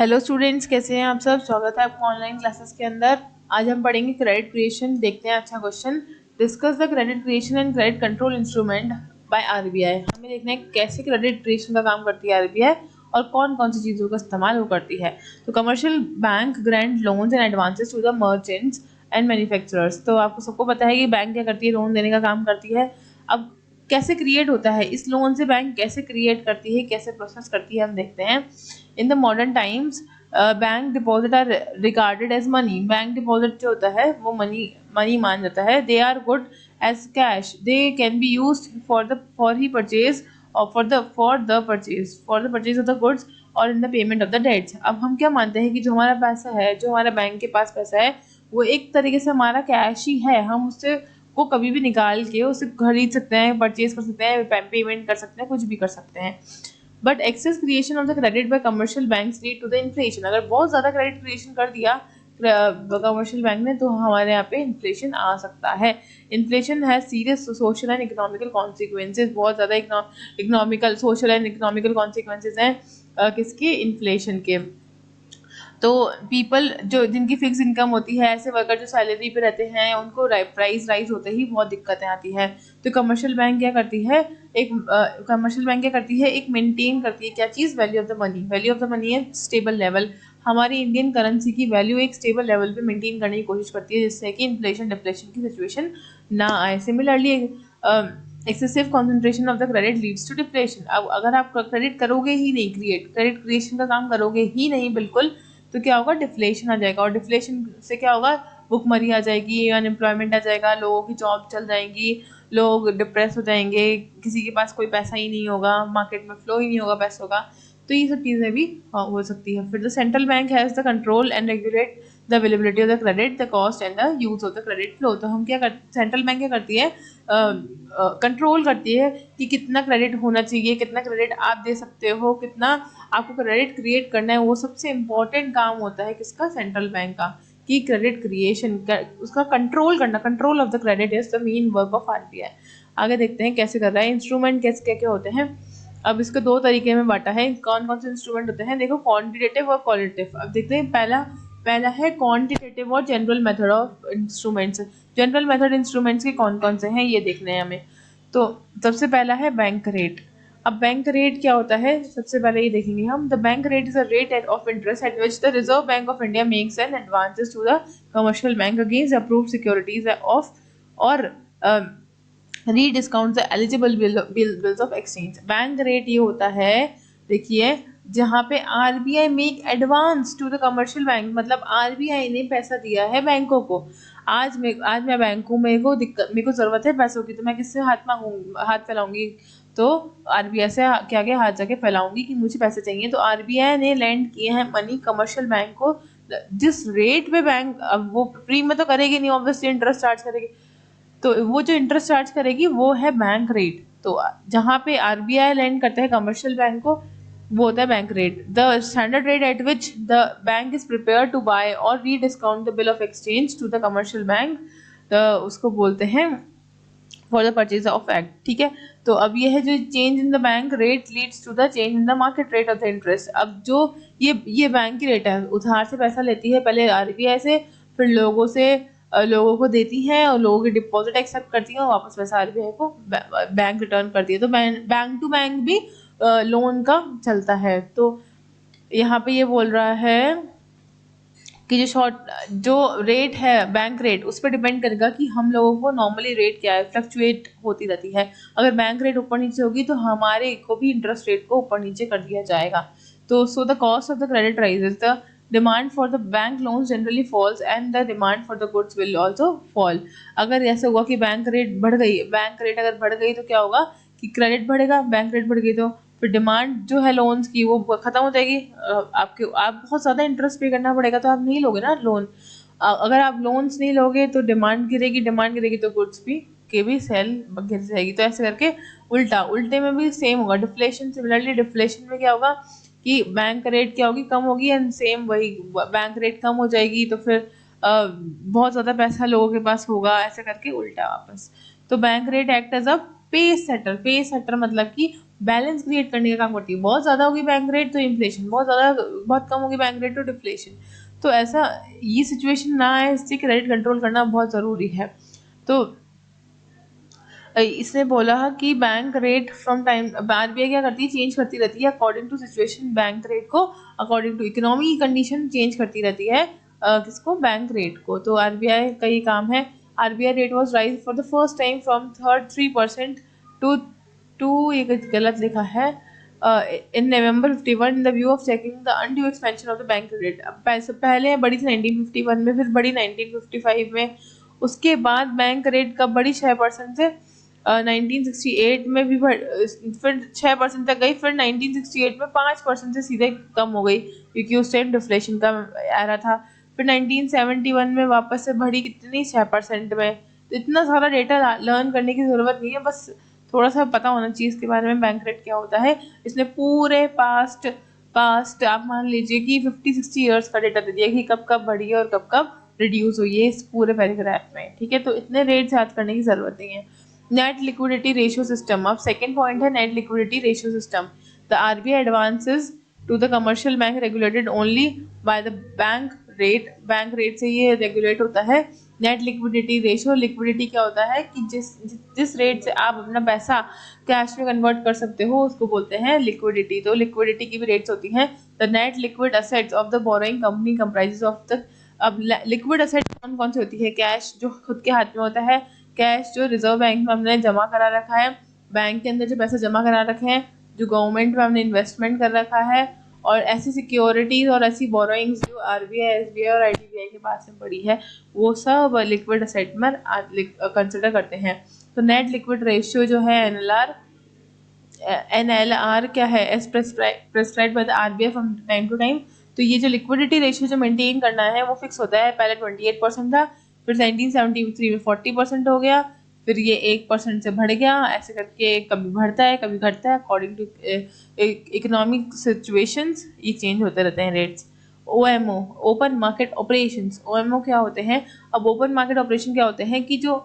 Hello students, कैसे हैं आप सब। स्वागत है आपका ऑनलाइन क्लासेस के अंदर। आज हम पढ़ेंगे क्रेडिट क्रिएशन। देखते हैं अच्छा question. Discuss the credit creation and credit control instrument by RBI. हमें देखना है कैसे क्रेडिट क्रिएशन का काम करती है आरबीआई और कौन कौन सी चीज़ों का इस्तेमाल वो करती है। तो commercial bank grant loans and advances to the merchants and manufacturers. तो आपको सबको पता है कि बैंक क्या करती है, लोन देने का काम करती है। अब कैसे क्रिएट होता है, इस लोन से बैंक कैसे क्रिएट करती है, कैसे प्रोसेस करती है, हम देखते हैं। In the modern times bank deposit are regarded as money. Bank deposit जो होता है वो मनी मान जाता है। They are good as cash. They can be used for the purchase और for the purchase of the goods और in the payment of the debts. अब हम क्या मानते हैं कि जो हमारा पैसा है, जो हमारा बैंक के पास पैसा है, वो एक तरीके से हमारा कैश ही है। हम उससे वो कभी भी निकाल के उसे खरीद सकते हैं, परचेज कर सकते हैं, पेमेंट कर सकते हैं, कुछ भी कर सकते हैं। But excess creation of the credit by commercial banks lead to the inflation. अगर बहुत ज़्यादा क्रेडिट क्रिएशन कर दिया कमर्शियल बैंक ने तो हमारे यहाँ पे इन्फ्लेशन आ सकता है। इन्फ्लेशन है serious social and economical consequences. बहुत ज़्यादा economical, social and economical consequences हैं किसके, इन्फ्लेशन के। तो पीपल जो जिनकी फिक्स इनकम होती है, ऐसे वर्कर जो सैलरी पे रहते हैं, उनको प्राइस राइज होते ही बहुत दिक्कतें आती है। तो कमर्शियल बैंक क्या करती है, एक मेंटेन करती है क्या चीज़, value of the money. Value of the money है स्टेबल लेवल। हमारी इंडियन करेंसी की वैल्यू एक स्टेबल लेवल पे मेंटेन करने की कोशिश करती है, जिससे कि इन्फ्लेशन डिप्लेशन की सिचुएशन ना आए। Similarly excessive concentration of the credit leads to depletion. अब अगर आप क्रेडिट करोगे ही नहीं, क्रेडिट क्रिएशन का काम करोगे ही नहीं बिल्कुल, तो क्या होगा, डिफ्लेशन आ जाएगा। और डिफ्लेशन से क्या होगा, भुखमरी आ जाएगी, अनएम्प्लॉयमेंट आ जाएगा, लोगों की जॉब चल जाएंगी, लोग डिप्रेस हो जाएंगे, किसी के पास कोई पैसा ही नहीं होगा, मार्केट में फ्लो ही नहीं होगा पैसों का। तो ये सब चीज़ें भी हो सकती है। फिर the central bank has the control and regulate the availability of the credit, the cost and the use of the credit flow. तो हम क्या सेंट्रल बैंक क्या करती है, कंट्रोल करती है कि कितना क्रेडिट होना चाहिए, कितना क्रेडिट आप दे सकते हो, कितना आपको क्रेडिट क्रिएट करना है। वो सबसे इम्पोर्टेंट काम होता है किसका, सेंट्रल बैंक का, कि क्रेडिट क्रिएशन उसका कंट्रोल करना। Control of the credit is the main work of RBI. आगे देखते हैं कैसे कर रहा है। इंस्ट्रूमेंट कैसे क्या क्या होते हैं। अब इसको दो तरीके में बांटा है। कौन कौन से इंस्ट्रूमेंट होते हैं, देखो, क्वांटिटेटिव और क्वालिटेटिव। अब देखते हैं पहला है क्वांटिटेटिव और general method of instruments. General method instruments के कौन कौन से हैं ये देखने हैं हमें। तो सबसे पहला है बैंक रेट। अब बैंक रेट क्या होता है, सबसे पहले ये देखेंगे हम। The bank rate is a rate of interest at which the reserve bank of India makes an advances to the commercial bank against approved securities of or rediscount the eligible bills of exchange. Bank rate ये होता है, देखिए, जहाँ पे RBI make advance to the commercial bank. मतलब RBI ने पैसा दिया है बैंकों को। आज मैं बैंक हूँ, मेरे को ज़रूरत है पैसों की, तो मैं किससे हाथ फैलाऊंगी, तो आरबीआई से क्या क्या हाथ जाके फैलाऊंगी कि मुझे पैसे चाहिए। तो आरबीआई ने लैंड किए हैं मनी कमर्शियल बैंक को। जिस रेट पे बैंक, अब वो फ्री में तो करेगी नहीं, ऑब्वियसली इंटरेस्ट चार्ज करेगी। तो वो जो इंटरेस्ट चार्ज करेगी वो है बैंक रेट। तो जहाँ पे आरबीआई लैंड करता है कमर्शियल बैंक को, वो होता है bank rate. The standard rate at which the bank is prepare to buy और rediscount the bill of exchange to the commercial bank, उसको बोलते हैं for the purchase of act. ठीक है। तो अब ये है जो change in the bank rate leads to the change in the market rate of the interest. अब जो ये बैंक की रेट है, उधार से पैसा लेती है पहले आरबीआई से, फिर लोगों को देती है और लोगों की डिपॉजिट एक्सेप्ट करती है और वापस पैसा आरबीआई को बैंक रिटर्न करती है। तो बैंक टू बैंक भी लोन का चलता है। तो यहाँ पे ये बोल रहा है कि जो रेट है बैंक रेट, उस पर डिपेंड करेगा कि हम लोगों को नॉर्मली रेट क्या है, फ्लक्चुएट होती रहती है। अगर बैंक रेट ऊपर नीचे होगी तो हमारे को भी इंटरेस्ट रेट को ऊपर नीचे कर दिया जाएगा। तो so the cost of the credit rises, the demand for the bank loans generally falls and the demand for the goods will also fall. अगर ऐसा हुआ कि बैंक रेट बढ़ गई, बैंक रेट अगर बढ़ गई तो क्या होगा कि क्रेडिट बढ़ेगा, बैंक रेट बढ़ गई तो फिर डिमांड जो है लोन्स की वो खत्म हो जाएगी। आप बहुत ज़्यादा इंटरेस्ट पे करना पड़ेगा, तो आप नहीं लोगे ना लोन। अगर आप लोन्स नहीं लोगे तो डिमांड गिरेगी तो गुड्स भी सेल गिर जाएगी। तो ऐसे करके उल्टे में भी सेम होगा। डिफ्लेशन, सिमिलरली डिफ्लेशन में क्या होगा कि बैंक रेट क्या होगी, कम होगी, एंड सेम वही बैंक रेट कम हो जाएगी, तो फिर बहुत ज़्यादा पैसा लोगों के पास होगा, ऐसे करके उल्टा वापस। तो bank rate act as a pace setter मतलब कि बैलेंस क्रिएट करने का काम करती है। बहुत ज़्यादा होगी बैंक रेट तो इन्फ्लेशन, बहुत कम होगी बैंक रेट तो डिफ्लेशन। तो ऐसा ये सिचुएशन ना आए, इससे क्रेडिट कंट्रोल करना बहुत ज़रूरी है। तो इसने बोला कि bank rate from time, RBI क्या करती है, चेंज करती रहती है according to situation, bank rate को अकॉर्डिंग टू इकोनॉमी की कंडीशन चेंज करती रहती है। किसको, बैंक रेट को। तो आरबीआई का ये काम है। RBI rate was raise for the first time from 3% to ये गलत लिखा है, in November 51 in the view of checking the undue expansion of the bank rate. अब पहले बड़ी थी 1951 में, फिर बड़ी 1955 में, उसके बाद बैंक रेट कब बढ़ी, 6% से 1968 में भी फिर 6% तक गई, फिर 1968 में 5% से सीधे कम हो गई क्योंकि उस टाइम डिफ्लेशन का एरा था। फिर 1971 में वापस से बढ़ी, कितनी, 6% में। तो इतना सारा डेटा लर्न करने की ज़रूरत नहीं है, बस थोड़ा सा पता होना चाहिए इसके बारे में, बैंक रेट क्या होता है। इसने पूरे पास्ट आप मान लीजिए कि 50-60 ईयर्स का डेटा दे दिया कि कब कब बढ़ी है और कब कब रिड्यूस हुई है इस पूरे पैराग्राफ में, ठीक है। तो इतने रेट्स याद करने की ज़रूरत नहीं है। नेट लिक्विडिटी रेशियो सिस्टम, अब सेकेंड पॉइंट है net liquidity ratio system. The RBI advances to the commercial bank regulated only by the bank rate से ये रेगुलेट होता है। नेट लिक्विडिटी रेशियो, लिक्विडिटी क्या होता है कि जिस रेट से आप अपना पैसा कैश में कन्वर्ट कर सकते हो उसको बोलते हैं लिक्विडिटी। तो लिक्विडिटी की भी रेट्स होती हैं। The net liquid assets of the borrowing company comprises of the, अब लिक्विड असेट कौन कौन सी होती है, कैश जो खुद के हाथ में होता है, कैश जो रिजर्व बैंक में हमने जमा करा रखा है, बैंक के अंदर जो पैसा जमा करा रखे हैं, जो गवर्नमेंट में हमने इन्वेस्टमेंट कर रखा है, और ऐसी सिक्योरिटीज और ऐसी बोरोइंग्स जो आरबीआई, एसबीआई और आईडीबीआई के पास में पड़ी है, वो सब लिक्विड असेट में कंसिडर करते हैं। तो नेट लिक्विड रेशियो जो है एनएलआर क्या है, as prescribed by the RBI from time to time. तो ये जो लिक्विडिटी रेशियो जो मेंटेन करना है वो फिक्स होता है। पहले 28% था, फिर 1973 में 40% हो गया, फिर ये 1% से बढ़ गया, ऐसे करके कभी बढ़ता है कभी घटता है अकॉर्डिंग टू इकोनॉमिक सिचुएशंस, ये चेंज होते रहते हैं rates. OMO, open market operations, OMO क्या होते हैं। अब ओपन मार्केट ऑपरेशन क्या होते हैं कि जो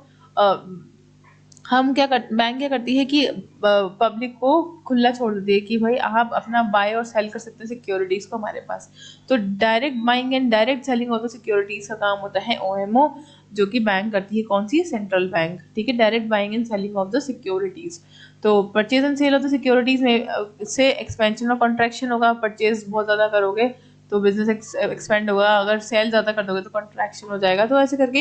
बैंक क्या करती है कि पब्लिक को खुला छोड़ देती है कि भाई आप अपना बाय और सेल कर सकते हैं सिक्योरिटीज को हमारे पास। तो direct buying and direct selling of the securities का काम होता है ओएमओ, जो कि बैंक करती है, कौन सी, सेंट्रल बैंक, ठीक है। Direct buying and selling of the securities. तो purchase and sale of the securities में से एक्सपेंशन और कॉन्ट्रैक्शन होगा। परचेज बहुत ज़्यादा करोगे तो बिजनेस एक्सपेंड होगा, अगर सेल ज़्यादा कर दोगे तो कॉन्ट्रैक्शन हो जाएगा। तो ऐसे करके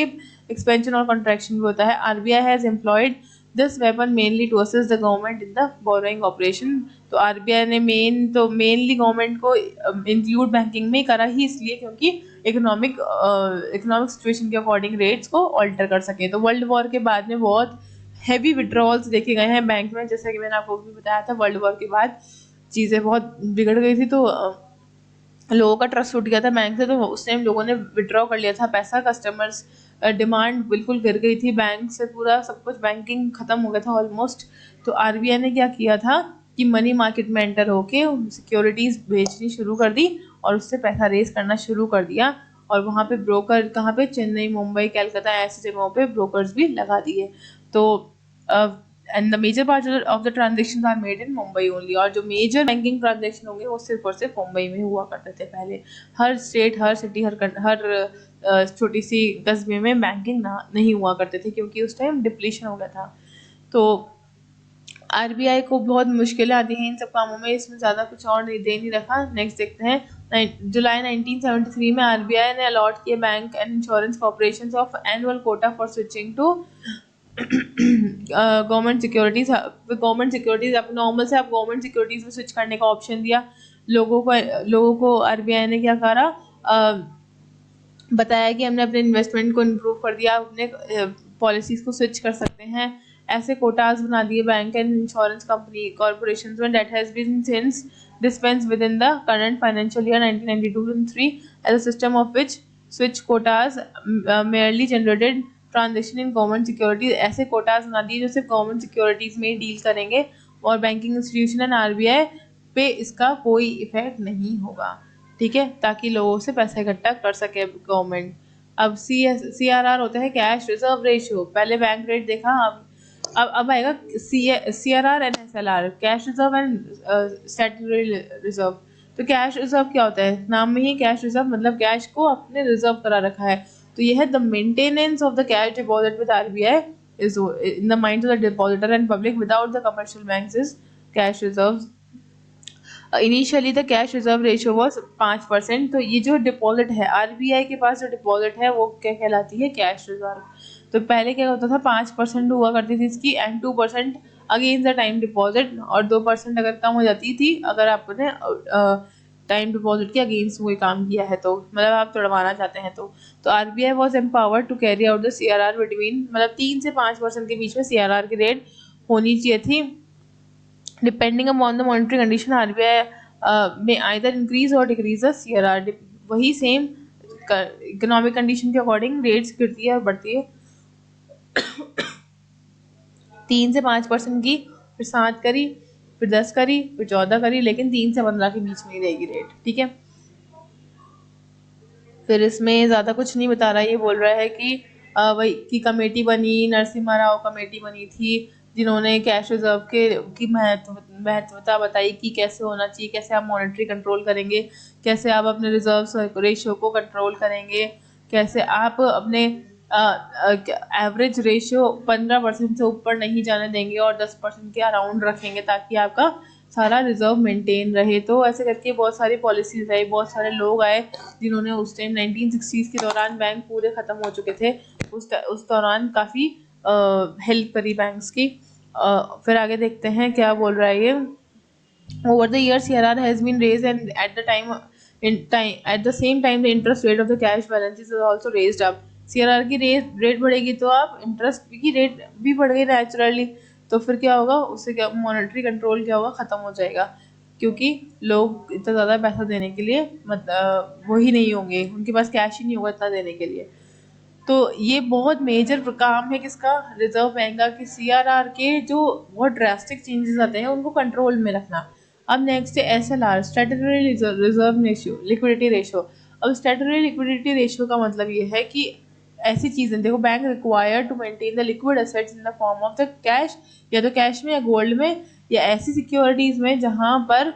एक्सपेंशन और कॉन्ट्रैक्शन भी होता है। RBI has employed this weapon mainly to assist the government in the borrowing operation. तो आरबीआई ने मेनली गवर्नमेंट को इंक्लूड बैंकिंग में करा ही इसलिए क्योंकि इकोनॉमिक सिचुएशन के अकॉर्डिंग रेट्स को ऑल्टर कर सके। तो वर्ल्ड वॉर के बाद में बहुत हैवी विड्रॉल्स देखे गए हैं बैंक में, जैसा कि मैंने आपको भी बताया था। वर्ल्ड वॉर के बाद चीज़ें बहुत बिगड़ गई थी, तो लोगों का ट्रस्ट उठ गया था बैंक से, तो उस टाइम लोगों ने विड्रॉ कर लिया था पैसा। कस्टमर्स डिमांड बिल्कुल गिर गई थी, बैंक से पूरा सब कुछ बैंकिंग खत्म हो गया था ऑलमोस्ट। तो आरबीआई ने क्या किया था कि मनी मार्केट में एंटर होके सिक्योरिटीज बेचनी शुरू कर दी और उससे पैसा रेस करना शुरू कर दिया। और वहाँ पे ब्रोकर कहाँ पे, चेन्नई, मुंबई, कलकत्ता ऐसी जगहों पे ब्रोकर्स भी लगा दिए। तो and the major part of the transaction are made in Mumbai only. और जो मेजर बैंकिंग ट्रांजेक्शन होंगे वो सिर्फ और सिर्फ मुंबई में हुआ करते थे पहले। हर स्टेट, हर सिटी, हर छोटी सी कस्बे में बैंकिंग नहीं हुआ करते थे क्योंकि उस टाइम डिप्लीशन हो गया था। तो आरबीआई को बहुत मुश्किलें आती हैं इन सब कामों में, इसमें ज़्यादा कुछ और नहीं रखा। नेक्स्ट देखते हैं। जुलाई 1973 में आरबीआई ने अलॉट किए bank and insurance corporation of annual quota for switching to government securities. अब नॉर्मल से आप गवर्नमेंट सिक्योरिटीज में स्विच करने का ऑप्शन दिया लोगों को आरबीआई ने क्या करा, बताया कि हमने अपने इन्वेस्टमेंट को इम्प्रूव कर दिया, अपने पॉलिसीज को स्विच कर सकते हैं। ऐसे कोटाज बना दिए bank and insurance company corporations में that has been since dispensed within the current financial year 1992-3 as a system of which switch quotas merely generated transaction in government securities. ऐसे quotas बना दिए जो सिर्फ गवर्नमेंट सिक्योरिटीज में ही deal करेंगे और banking institution and RBI पे इसका कोई इफेक्ट नहीं होगा, ठीक है, ताकि लोगों से पैसा इकट्ठा कर सके गवर्नमेंट। अब CRR होता है कैश रिजर्व रेशियो। पहले बैंक रेट देखा, अब अब आएगा CRR and SLR, cash reserve and statutory reserve. तो कैश रिजर्व क्या होता है, नाम में ही कैश रिजर्व मतलब कैश को अपने रिजर्व करा रखा है। तो ये है the maintenance of the cash deposit with RBI is in the minds of the depositor and public without the commercial banks is cash reserves। Initially the cash reserve ratio was 5%। तो ये जो deposit है RBI के पास जो deposit है वो क्या कहलाती है, कैश रिजर्व। तो पहले क्या होता था, 5% हुआ करती थी इसकी and 2% against the time deposit, और 2% अगर कम हो जाती थी अगर आपने टाइम डिपॉजिट के अगेंस्ट कोई काम किया है, तो मतलब आप तोड़वाना चाहते हैं तो RBI was empowered to carry out the CRR between, मतलब 3 से 5% के बीच में CRR की रेट होनी चाहिए थी। Depending upon the monetary condition RBI में आइदर इंक्रीज और डिक्रीज द CRR। वही सेम इकोनॉमिक कंडीशन के अकॉर्डिंग रेट्स गिरती है और बढ़ती है। 3 से 5% की, फिर 7 करी, फिर 10 करी, फिर 14 करी, लेकिन 3 से 15 के बीच में ही रहेगी रेट, ठीक है। फिर इसमें ज़्यादा कुछ नहीं बता रहा, ये बोल रहा है कि वही की कमेटी बनी, नरसिम्हा राव कमेटी बनी थी जिन्होंने कैश रिजर्व की महत्वता बताई कि कैसे होना चाहिए, कैसे आप मॉनेटरी कंट्रोल करेंगे, कैसे आप अपने रिजर्व रेशियो को कंट्रोल करेंगे, कैसे आप अपने एवरेज रेशियो 15% से ऊपर नहीं जाने देंगे और 10% के अराउंड रखेंगे ताकि आपका सारा रिजर्व मेंटेन रहे। तो ऐसे करके बहुत सारी पॉलिसीज आई, बहुत सारे लोग आए जिन्होंने उस टाइम 1960s के दौरान बैंक पूरे ख़त्म हो चुके थे, उस दौरान काफ़ी हेल्प करी बैंक्स की। फिर आगे देखते हैं क्या बोल रहा है ये। Over the years, CRR has been raised, and at the same time, the interest rate of the cash balances is also raised up. CRR की रेट बढ़ेगी तो आप इंटरेस्ट की रेट भी बढ़ गई नेचुरली, तो फिर क्या होगा, उससे क्या मॉनेटरी कंट्रोल क्या होगा, ख़त्म हो जाएगा, क्योंकि लोग इतना ज़्यादा पैसा देने के लिए वही नहीं होंगे, उनके पास कैश ही नहीं होगा इतना देने के लिए। तो ये बहुत मेजर काम है किसका, रिजर्व बैंक का, कि CRR के जो बहुत ड्रास्टिक चेंजेस आते हैं उनको कंट्रोल में रखना। अब नेक्स्ट है SLR, statutory reserve ratio, liquidity ratio. अब स्टैट्यूटरी लिक्विडिटी रेशियो का मतलब ये है कि ऐसी चीज़ें, देखो, bank required to maintain the liquid assets in the form of the cash, या तो कैश में या गोल्ड में या ऐसी सिक्योरिटीज़ में जहाँ पर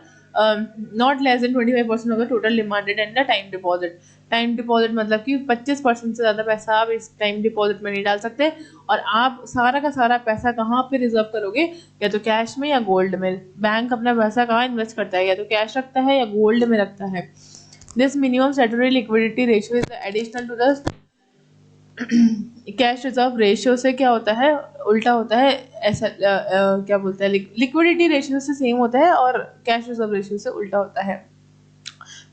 not less than 25% of the total demanded and the time deposit. Time deposit मतलब कि 25% से ज़्यादा पैसा आप इस टाइम डिपॉजिट में नहीं डाल सकते, और आप सारा का सारा पैसा कहाँ पे रिजर्व करोगे, या तो कैश में या गोल्ड में। बैंक अपना पैसा कहाँ इन्वेस्ट करता है, या तो कैश रखता है या गोल्ड में रखता है। This minimum statutory liquidity ratio is additional to the cash reserve ratio से क्या होता है, उल्टा होता है। ऐसा क्या बोलते हैं, लिक्विडिटी रेशियो से सेम होता है और कैश रिजर्व रेशियो से उल्टा होता है।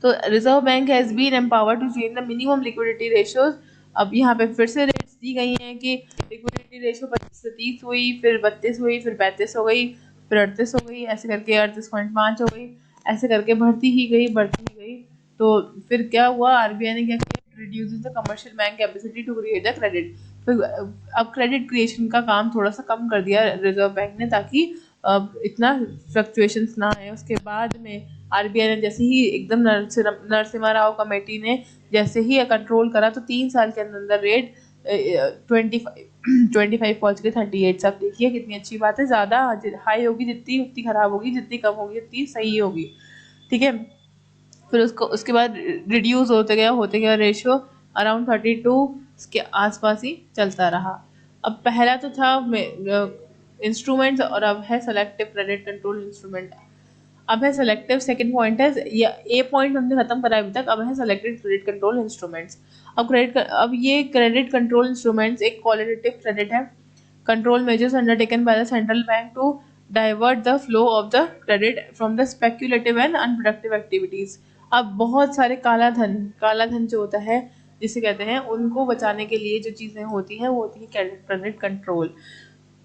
तो reserve bank has been empowered to change the minimum liquidity ratios. अब यहाँ पे फिर से रेट्स दी गई हैं कि लिक्विडिटी रेशियो 25 से 30 हुई, फिर 32 हुई, फिर 35 हो गई, फिर 38 हो गई, ऐसे करके 38.5 हो गई, ऐसे करके बढ़ती ही गई। तो फिर क्या हुआ, RBI ने क्या किया, reduces the commercial bank capacity to create the credit. फिर अब क्रेडिट क्रिएशन का काम थोड़ा सा कम कर दिया रिजर्व बैंक ने, ताकि इतना फ्लक्चुएशंस ना आए। उसके बाद में RBI ने जैसे ही एकदम नरसिम्हा राव कमेटी ने जैसे ही कंट्रोल करा, तो 3 साल के अंदर रेट 25 पहुँच गए 38। अब देखिए कितनी अच्छी बात है, ज़्यादा हाई होगी जितनी उतनी ख़राब होगी, जितनी कम होगी उतनी सही होगी, ठीक है। फिर उसके बाद रिड्यूस होते गया रेशियो अराउंड 32 के आसपास ही चलता रहा। अब पहला तो था इंस्ट्रूमेंट्स, और अब है सेलेक्टिव क्रेडिट कंट्रोल इंस्ट्रूमेंट। अब है सेलेक्टिव, सेकंड पॉइंट है, या ए पॉइंट हमने खत्म करा अभी तक। अब है सेलेक्टेड क्रेडिट कंट्रोल इंस्ट्रूमेंट्स। अब ये क्रेडिट कंट्रोल इंस्ट्रूमेंट्स एक क्वालिटेटिव क्रेडिट है, control measures undertaken by the central bank to divert the flow of the credit from the speculative and unproductive activities. अब बहुत सारे काला धन जो होता है जिसे कहते हैं, उनको बचाने के लिए जो चीज़ें होती हैं वो होती है क्रेडिट कंट्रोल।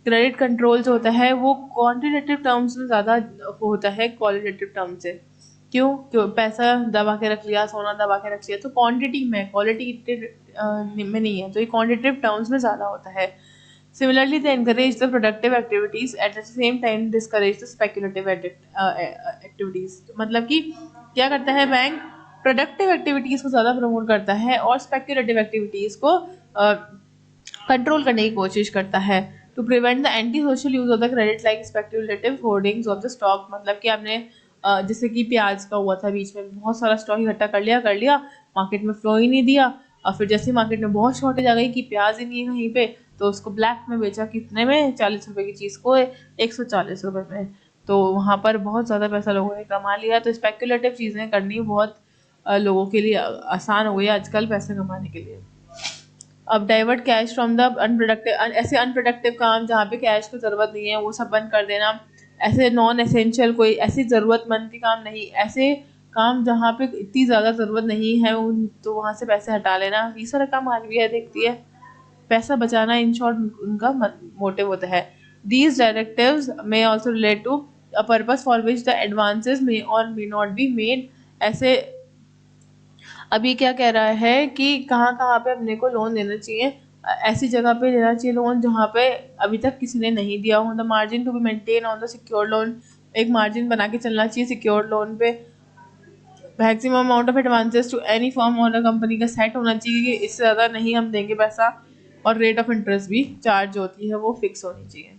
क्रेडिट कंट्रोल जो होता है वो क्वांटिटेटिव टर्म्स में ज़्यादा होता है क्वालिटेटिव टर्म से। क्यों पैसा दबा के रख लिया, सोना दबा के रख लिया, तो क्वांटिटी में, क्वालिटी में नहीं है, तो ये क्वांटिटेटिव टर्म्स में ज़्यादा होता है। Similarly, they encourage the productive activities at the same time discourage the speculative activities। मतलब कि क्या करता है बैंक, प्रोडक्टिव एक्टिविटीज़ को ज़्यादा प्रमोट करता है और स्पेक्यूलेटिव एक्टिविटीज़ को कंट्रोल करने की कोशिश करता है। To prevent the anti social use of the credit like speculative hoardings of the stock, मतलब कि आपने जैसे कि प्याज का हुआ था, बीच में बहुत सारा स्टॉक इकट्ठा कर लिया, मार्केट में फ्लो ही नहीं दिया, और फिर जैसे मार्केट में बहुत शॉर्टेज आ गई कि प्याज ही नहीं है कहीं पे, तो उसको ब्लैक में बेचा, कितने में, 40 रुपए की चीज़ को 140 रुपए में, तो वहाँ पर बहुत ज़्यादा पैसा लोगों ने कमा लिया। तो स्पेक्युलेटिव चीज़ें करनी बहुत लोगों के लिए आसान हो गई आजकल पैसे कमाने के लिए। अब divert cash from the unproductive, ऐसे अनप्रोडक्टिव काम जहाँ पे कैश की ज़रूरत नहीं है वो सब बंद कर देना, ऐसे नॉन एसेंशियल कोई ऐसी ज़रूरतमंद की काम नहीं, ऐसे काम जहाँ पे इतनी ज़्यादा ज़रूरत नहीं है उन, तो वहाँ से पैसे हटा लेना, ये सारा काम आरबीआई देखती है। पैसा बचाना इन शॉर्ट उनका मोटिव होता है। These directives may also relate to a purpose for which the advances may or may not be made. ऐसे अभी क्या कह रहा है कि कहाँ कहाँ पे अपने को लोन देना चाहिए, ऐसी जगह पे देना चाहिए लोन जहाँ पे अभी तक किसी ने नहीं दिया हो। The margin to be maintain on the secured loan, एक मार्जिन बना के चलना चाहिए सिक्योर्ड लोन पे। Maximum amount of advances to any firm और कंपनी का सेट होना चाहिए कि इससे ज़्यादा नहीं हम देंगे पैसा, और रेट ऑफ इंटरेस्ट भी चार्ज होती है वो फिक्स होनी चाहिए।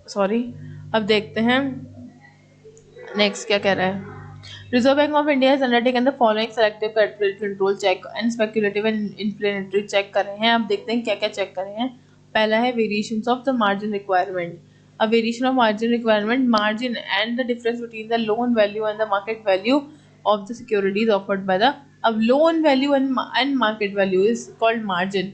सॉरी, अब देखते हैं नेक्स्ट क्या कह रहा है। Reserve Bank of India has undertaken the following selective credit control check and speculative and inflationary check कर रहे हैं। अब देखते हैं क्या क्या चेक कर रहे हैं। पहला है variations of the margin requirement। A variation of margin requirement, margin and the difference between the loan value and the market value of the securities offered by the, अब loan value and market value is called margin।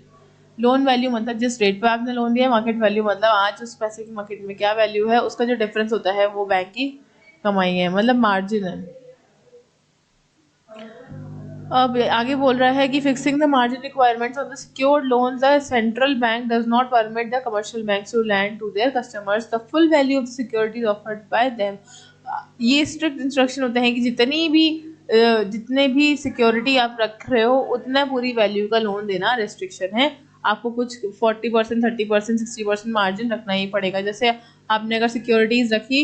Loan value मतलब जिस rate पे आपने loan दिया, market value मतलब आज उस पैसे की मार्केट में क्या वैल्यू है, उसका जो डिफरेंस होता है वो बैंक की कमाई है, मतलब मार्जिन है। अब आगे बोल रहा है कि fixing the margin requirements on the secured loans, the central bank does not permit the commercial banks to land to their customers the full value of the securities offered by them. ये strict instruction होते हैं कि जितने भी security आप रख रहे हो उतना पूरी वैल्यू का लोन देना रिस्ट्रिक्शन है। आपको कुछ 40%, 30%, 60% मार्जिन रखना ही पड़ेगा। जैसे आपने अगर सिक्योरिटीज रखी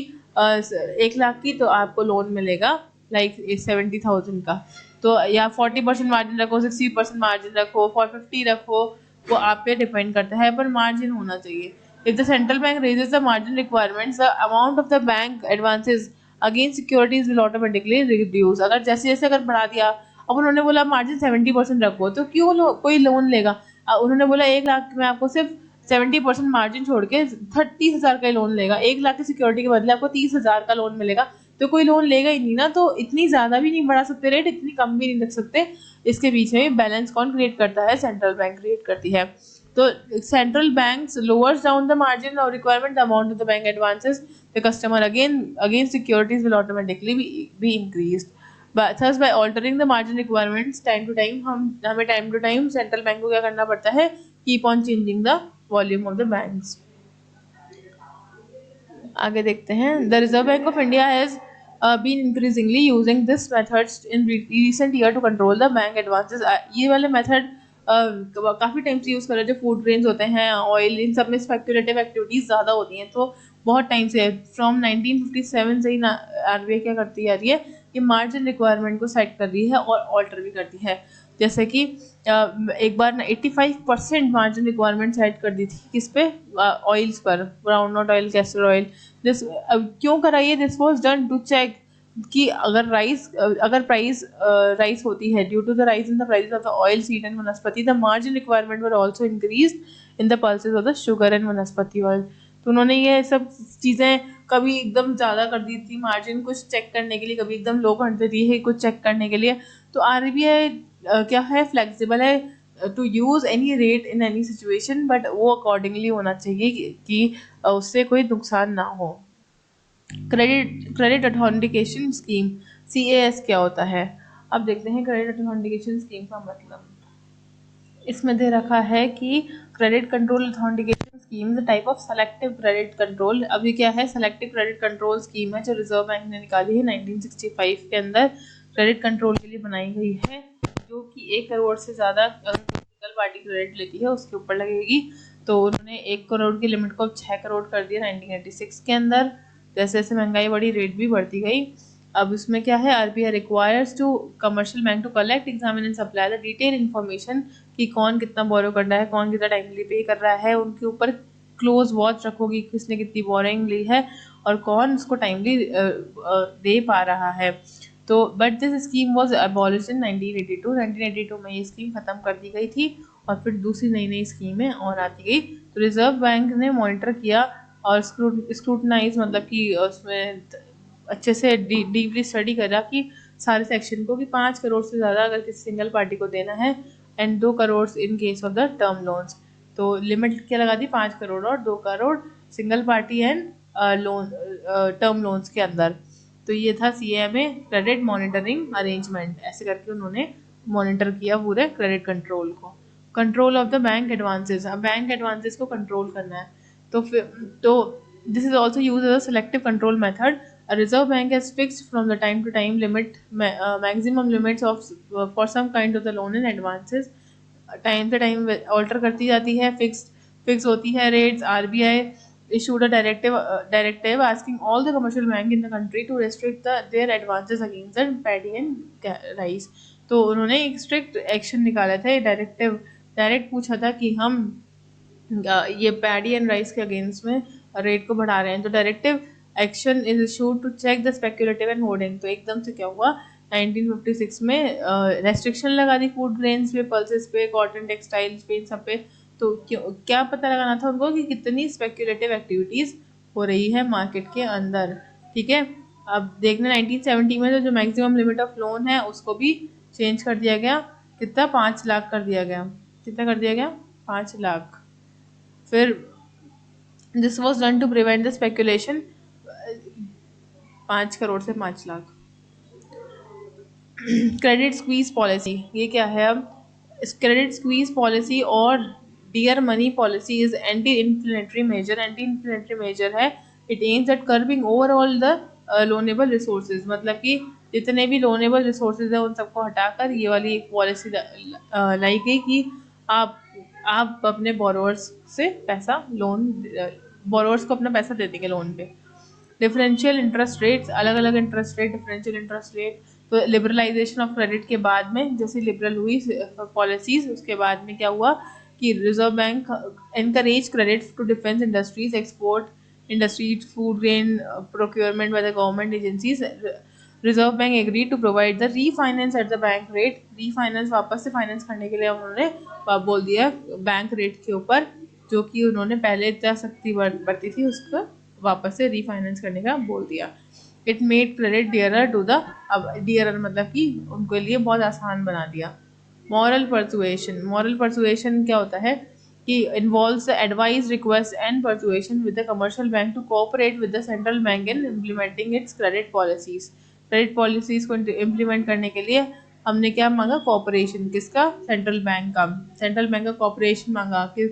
1 लाख की, तो आपको लोन मिलेगा लाइक 70,000 का, तो या 40% मार्जिन रखो, 60% मार्जिन रखो, 50 रखो, वो आप पे डिपेंड करता है, पर मार्जिन होना चाहिए। If the central bank raises the margin requirements, the amount of the bank advances against securities will automatically reduce. अगर जैसे जैसे अगर बढ़ा दिया, अब उन्होंने बोला मार्जिन 70% रखो, तो क्यों कोई लोन लेगा। उन्होंने बोला 1 लाख में आपको सिर्फ 70% मार्जिन छोड़ के 30,000 का लोन लेगा, 1 लाख की सिक्योरिटी के बदले आपको 30,000 का लोन मिलेगा, तो कोई लोन लेगा ही नहीं ना। तो इतनी ज़्यादा भी नहीं बढ़ा सकते रेट, इतनी कम भी नहीं रख सकते। इसके बीच में बैलेंस कौन क्रिएट करता है, सेंट्रल बैंक क्रिएट करती है। तो central bank lowers down the margin or requirement the amount of the bank advances the customer again securities will automatically be increased. Thus by altering the margin requirements time to time, हमें time to time central bank को क्या करना पड़ता है, keep on changing the volume of the banks. आगे देखते हैं। The reserve bank of India has been increasingly using this methods in recent year to control the bank advances। ये वाले मेथड काफ़ी टाइम से यूज़ कर रहे हैं। जो फूड ग्रेन्स होते हैं, ऑयल, इन सब में स्पेक्यूलेटिव एक्टिविटीज़ ज़्यादा होती हैं, तो बहुत टाइम से फ्रॉम 1957 से ही आरबीआई क्या करती आ रही है, कि मार्जिन रिक्वायरमेंट को सेट कर रही है और ऑल्टर भी करती है। जैसे कि एक बार ना 85% मार्जिन रिक्वायरमेंट सेट कर दी थी किस पे, ऑयल्स पर, groundnut oil, castor oil. क्यों कराइए, this was done to check कि अगर प्राइस राइस होती है due to the rise in the price of the oil, seed and vanaspati, the margin requirement were also increase in the pulses of the sugar and vanaspati oil. तो उन्होंने ये सब चीज़ें कभी एकदम ज़्यादा कर दी थी मार्जिन कुछ चेक करने के लिए, कभी एकदम लो कर देती है कुछ चेक करने के लिए। तो आरबीआई क्या है, फ्लेक्सिबल है to use any rate in any situation, but वो अकॉर्डिंगली होना चाहिए कि उससे कोई नुकसान ना हो। क्रेडिट अथॉन्टिकेशन स्कीम, CAS क्या होता है। अब देखते हैं क्रेडिट अथॉन्टिकेशन स्कीम का मतलब। इसमें दे रखा है कि credit control authentication scheme the type of selective credit control. अभी क्या है, सेलेक्टिव क्रेडिट कंट्रोल स्कीम है जो रिजर्व बैंक ने निकाली है 1965 के अंदर, क्रेडिट कंट्रोल के लिए बनाई गई है, जो कि 1 करोड़ से ज़्यादा पॉलिटिकल पार्टी क्रेडिट लेती है उसके ऊपर लगेगी। तो उन्होंने 1 करोड़ की लिमिट को 6 करोड़ कर दिया 1986 के अंदर। जैसे जैसे महंगाई बढ़ी रेट भी बढ़ती गई। अब उसमें क्या है, RBI requires to commercial bank to collect, examine and supply the detail information कि कौन कितना बोरो कर रहा है, कौन कितना टाइमली पे कर रहा है, उनके ऊपर क्लोज वॉच रखोगी किसने कितनी बोरिंग ली है और कौन उसको टाइमली दे पा रहा है। तो but this scheme was abolished in 1982। 1982 में ये स्कीम ख़त्म कर दी गई थी और फिर दूसरी नई नई स्कीमें और आती गई। तो रिजर्व बैंक ने मॉनिटर किया और स्क्रूटनाइज मतलब कि उसमें अच्छे से डीपली स्टडी करा कि सारे सेक्शन को कि 5 करोड़ से ज़्यादा अगर किसी सिंगल पार्टी को देना है and 2 crore in case of the term loans. तो लिमिट क्या लगा दी, 5 करोड़ और 2 crore single party and loan term loans के अंदर। तो ये था CMA क्रेडिट मॉनिटरिंग अरेंजमेंट, ऐसे करके उन्होंने मॉनिटर किया पूरे क्रेडिट कंट्रोल को। Control of the bank advances, अब बैंक एडवांसेस को कंट्रोल करना है तो फिर तो this is also use as a selective control method. A reserve bank has fixed from the time to time limit maximum limits of for some kind of the loan and advances, time से time alter करती जाती है, fix होती है rates. RBI issued a directive asking all the commercial bank in the country to restrict their advances against the paddy and rice। तो उन्होंने एक strict action निकाला था, डायरेक्टिव डायरेक्ट पूछा था कि हम ये पैडी एंड राइस के अगेंस्ट में रेट को बढ़ा रहे हैं। तो directive action is issued to check the speculative and hoarding. तो एकदम से क्या हुआ, 1956 में रेस्ट्रिक्शन लगा दी फूड ग्रेन्स पे, पल्सेस पे, कॉटन टेक्सटाइल्स पे, इन सब पे। तो क्या पता लगाना था उनको कि कितनी स्पेक्यूलेटिव एक्टिविटीज़ हो रही है मार्केट के अंदर। ठीक है, अब देखना 1970 में जो मैक्सिमम लिमिट ऑफ लोन है उसको भी चेंज कर दिया गया। कितना, 5 लाख कर दिया गया। कितना कर दिया गया, 5 लाख। फिर this was done to prevent the speculation, 5 crore से 5 लाख। क्रेडिट स्क्वीज पॉलिसी, ये क्या है अब, credit squeeze policy or dear money policy is anti inflationary measure. Anti inflationary measure है, it aims at curbing overall the loanable resources, मतलब कि जितने भी लोनेबल रिसोर्सेज है उन सबको हटाकर ये वाली एक पॉलिसी लाई गई कि आप अपने बोरोवर्स से पैसा लोन, बोरोवर्स को अपना पैसा दे देंगे लोन पे। डिफरेंशियल इंटरेस्ट रेट्स, अलग अलग interest rate, differential interest rate. तो लिबरलाइजेशन ऑफ क्रेडिट के बाद में जैसे लिबरल हुई पॉलिसीज, उसके बाद में क्या हुआ कि reserve bank encourage credit to defence industries, export industries, food grain procurement by the government agencies. Reserve bank agree to provide the refinance at the bank rate. Refinance, वापस से फाइनेंस करने के लिए उन्होंने बोल दिया बैंक रेट के ऊपर, जो कि उन्होंने पहले इतना सख्ती बरती थी उसको वापस से रीफाइनेंस करने का बोल दिया। It made credit dearer to the, अब डियरर मतलब कि उनके लिए बहुत आसान बना दिया। मॉरल परसुएशन, मॉरल परसुएशन क्या होता है कि involves the advice, request and persuasion with the commercial bank to cooperate with the central bank in implementing its credit policies. Credit policies को इम्प्लीमेंट करने के लिए हमने क्या मांगा, कॉपरेशन, किसका, सेंट्रल बैंक का। सेंट्रल बैंक का कॉपरेशन मांगा कि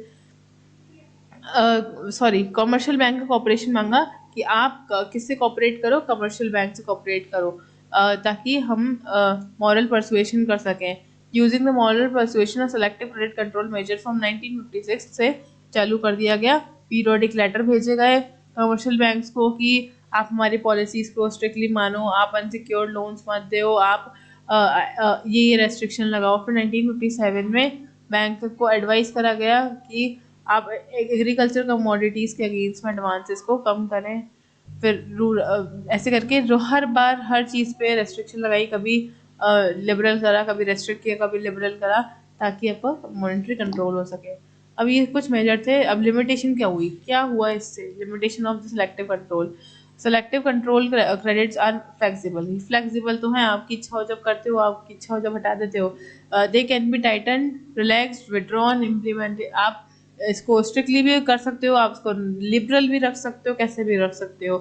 सॉरी कमर्शियल बैंक का कॉपरेशन मांगा कि आप किससे कॉपरेट करो, कमर्शियल बैंक से कॉपरेट करो, ताकि हम मॉरल परसुएशन कर सकें। यूजिंग द मॉरल परसुएशन और selective credit control measure from 1956 से चालू कर दिया गया। पीरियोडिक लेटर भेजे गए कमर्शियल बैंक्स को कि आप हमारी पॉलिसीज को स्ट्रिक्टली मानो, आप अनसिक्योर्ड लोन्स मत दो, आप ये रेस्ट्रिक्शन लगाओ। फिर 1957 में बैंक को एडवाइस करा गया कि आप एग्रीकल्चर कमोडिटीज़ के अगेंस्ट में एडवांसेस को कम करें। फिर ऐसे करके हर बार हर चीज़ पे रेस्ट्रिक्शन लगाई, कभी लिबरल करा, कभी रेस्ट्रिक्ट किया, कभी लिबरल करा, ताकि आपका मॉनेटरी कंट्रोल हो सके। अब ये कुछ मेजर थे। अब लिमिटेशन क्या हुई, क्या हुआ इससे, limitation of the selective control. Selective control credits are flexible, flexible तो हैं, आपकी इच्छा हो जब करते हो, आपकी इच्छा हो जब हटा देते हो। दे can B Titan, relaxed, withdrawn, implement. आप इसको स्ट्रिक्टली भी कर सकते हो, आप इसको लिबरल भी रख सकते हो, कैसे भी रख सकते हो।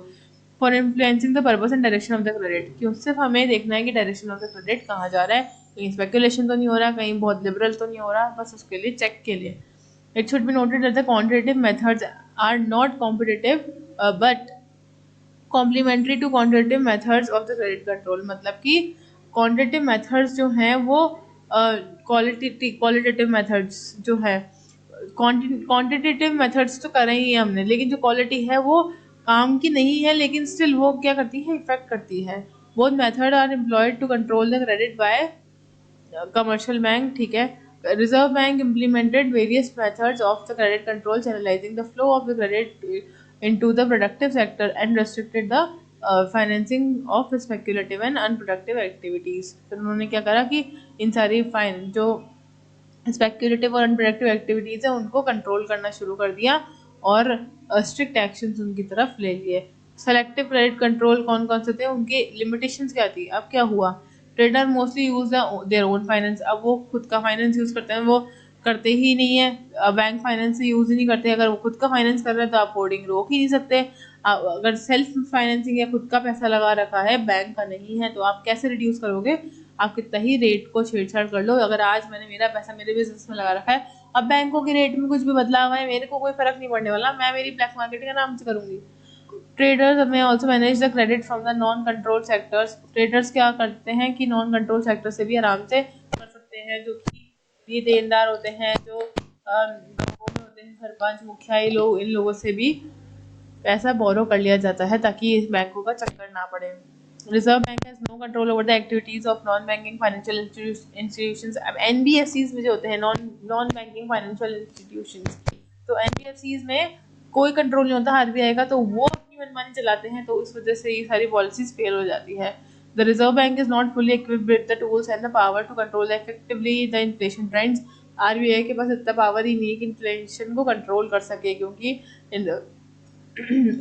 For influencing the purpose and direction of the credit, क्यों, सिर्फ हमें देखना है कि डायरेक्शन ऑफ द क्रेडिट कहाँ जा रहा है, कहीं स्पेकुलेशन तो नहीं हो रहा, कहीं बहुत लिबरल तो नहीं हो रहा, बस उसके लिए चेक के लिए। It should be noted that the quantitative methods are not competitive but complementary to quantitative methods of the credit control. मतलब कि क्वांटिटेटिव मेथड्स जो हैं वो क्वालिटेटिव मेथड्स जो है, क्वांटिटेटिव मेथड्स तो करें ही हमने, लेकिन जो क्वालिटी है वो काम की नहीं है, लेकिन स्टिल वो क्या करती है, इफेक्ट करती है। Both method are employed to control the credit by commercial bank, ठीक है। Reserve bank implemented various methods of the credit control, channelizing the flow of the credit into the productive sector and restricted the financing of speculative and unproductive activities। फिर उन्होंने क्या करा कि इन सारी जो speculative और अनप्रोडक्टिव एक्टिविटीज़ है उनको कंट्रोल करना शुरू कर दिया और स्ट्रिक्ट एक्शंस उनकी तरफ ले लिए। सेलेक्टिव क्रेडिट कंट्रोल कौन कौन से थे, उनके लिमिटेशंस क्या थी। अब क्या हुआ, trader mostly use their own finance. अब वो खुद का फाइनेंस यूज़ करते हैं, वो करते ही नहीं है, बैंक फाइनेंस से यूज़ ही नहीं करते। अगर वो खुद का फाइनेंस कर रहे हैं तो आप होर्डिंग रोक ही नहीं सकते। अगर सेल्फ फाइनेंसिंग या खुद का पैसा लगा रखा है, बैंक का नहीं है, तो आप कैसे रिड्यूस करोगे। आप कितना ही रेट को छेड़छाड़ कर लो, अगर आज मैंने मेरा पैसा मेरे बिजनेस में लगा रखा है, अब बैंकों के रेट में कुछ भी बदलाव है मेरे को कोई फर्क नहीं पड़ने वाला, मैं मेरी ब्लैक मार्केट के नाम से करूंगी। ट्रेडर्स में also manage the credit from the non control sectors. Traders क्या करते हैं कि नॉन कंट्रोल सेक्टर से भी आराम से कर सकते हैं, जो कि ये देनदार होते हैं, जो गाँवों में होते हैं, सरपंच मुखिया, लोग, इन लोगों से भी पैसा बोरो कर लिया जाता है ताकि इस बैंकों का चक्कर ना पड़े। Reserve bank has no control over the activities of non banking financial institutions. अब एनबीएफसीज में जो होते हैं नॉन बैंकिंग फाइनेंशियल इंस्टीट्यूशंस, तो एनबीएफसीज में कोई कंट्रोल नहीं होता आरबीआई का, तो वो अपनी मनमानी चलाते हैं, तो इस वजह से ये सारी पॉलिसीज फेल हो जाती है। The Reserve Bank is not fully equipped with the tools and the power to control effectively the inflation trends। RBI के पास इतना पावर ही नहीं है कि इन्फ्लेशन को कंट्रोल कर सके, क्योंकि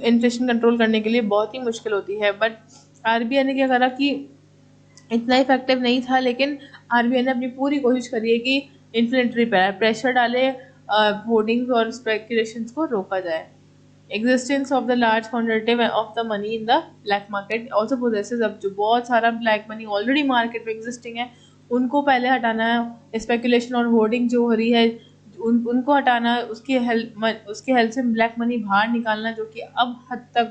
इन्फ्लेशन कंट्रोल करने के लिए बहुत ही मुश्किल होती है। बट आरबीआई ने क्या करा कि इतना इफेक्टिव नहीं था, लेकिन आरबीआई ने अपनी पूरी कोशिश करी है कि इन्फ्लेटरी प्रेशर डाले, होर्डिंग्स और स्पेकुलेशंस को रोका जाए। Existence of the large quantity of the money in the black market also possesses। अब जो बहुत सारा ब्लैक मनी ऑलरेडी मार्केट में एग्जिस्टिंग है उनको पहले हटाना है। स्पेकुलेशन और होर्डिंग जो हो रही है उनको हटाना, उसके हेल्प से ब्लैक मनी बाहर निकालना, जो कि अब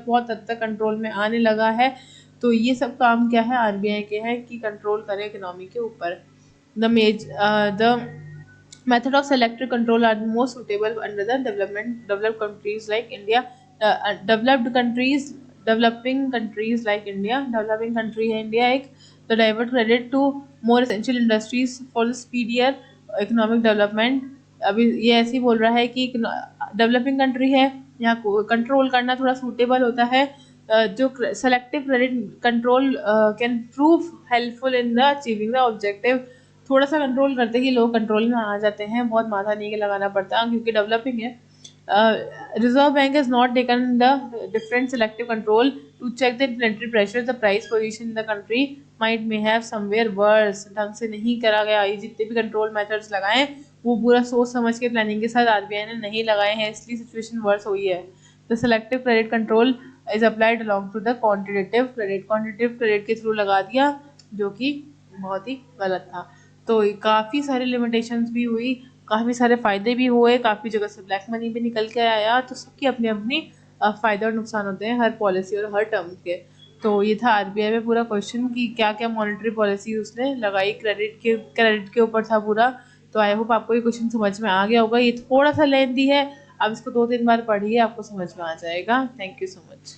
बहुत हद तक कंट्रोल में आने लगा है। तो ये सब काम क्या है, आरबीआई के हैं कि कंट्रोल करें इकोनॉमी के ऊपर। The method of selective control are most suitable under the developed countries like India। developing countries like India, developing country है India एक, तो divert credit to more essential industries for the speedier economic development। अभी ये ऐसे ही बोल रहा है कि डेवलपिंग कंट्री है, यहाँ कंट्रोल करना थोड़ा सूटेबल होता है। जो selective credit control can prove helpful in the achieving the objective. थोड़ा सा कंट्रोल करते ही लोग कंट्रोल में आ जाते हैं, बहुत माथा नहीं लगाना पड़ता क्योंकि डेवलपिंग है। Reserve bank has not taken the different selective control to check the inflationary pressure, the price position in the country might may have somewhere worse. ढंग से नहीं करा गया, ये जितने भी कंट्रोल मेथड्स लगाए वो पूरा सोच समझ के प्लानिंग के साथ आरबीआई ने नहीं लगाए हैं, इसलिए सिचुएशन वर्स हुई है। The selective credit control is applied along to the quantitative credit. Quantitative credit के थ्रू लगा दिया, जो कि बहुत ही गलत था। तो काफ़ी सारे लिमिटेशंस भी हुई, काफ़ी सारे फ़ायदे भी हुए, काफ़ी जगह से ब्लैक मनी भी निकल के आया। तो सबकी अपनी अपनी फ़ायदे और नुकसान होते हैं हर पॉलिसी और हर टर्म के। तो ये था आरबीआई में पूरा क्वेश्चन कि क्या क्या मॉनेटरी पॉलिसी उसने लगाई, क्रेडिट के ऊपर था पूरा। तो आई होप आपको ये क्वेश्चन समझ में आ गया होगा। ये थोड़ा सा लेंथी है, आप इसको 2-3 बार पढ़िए, आपको समझ में आ जाएगा। Thank you so much.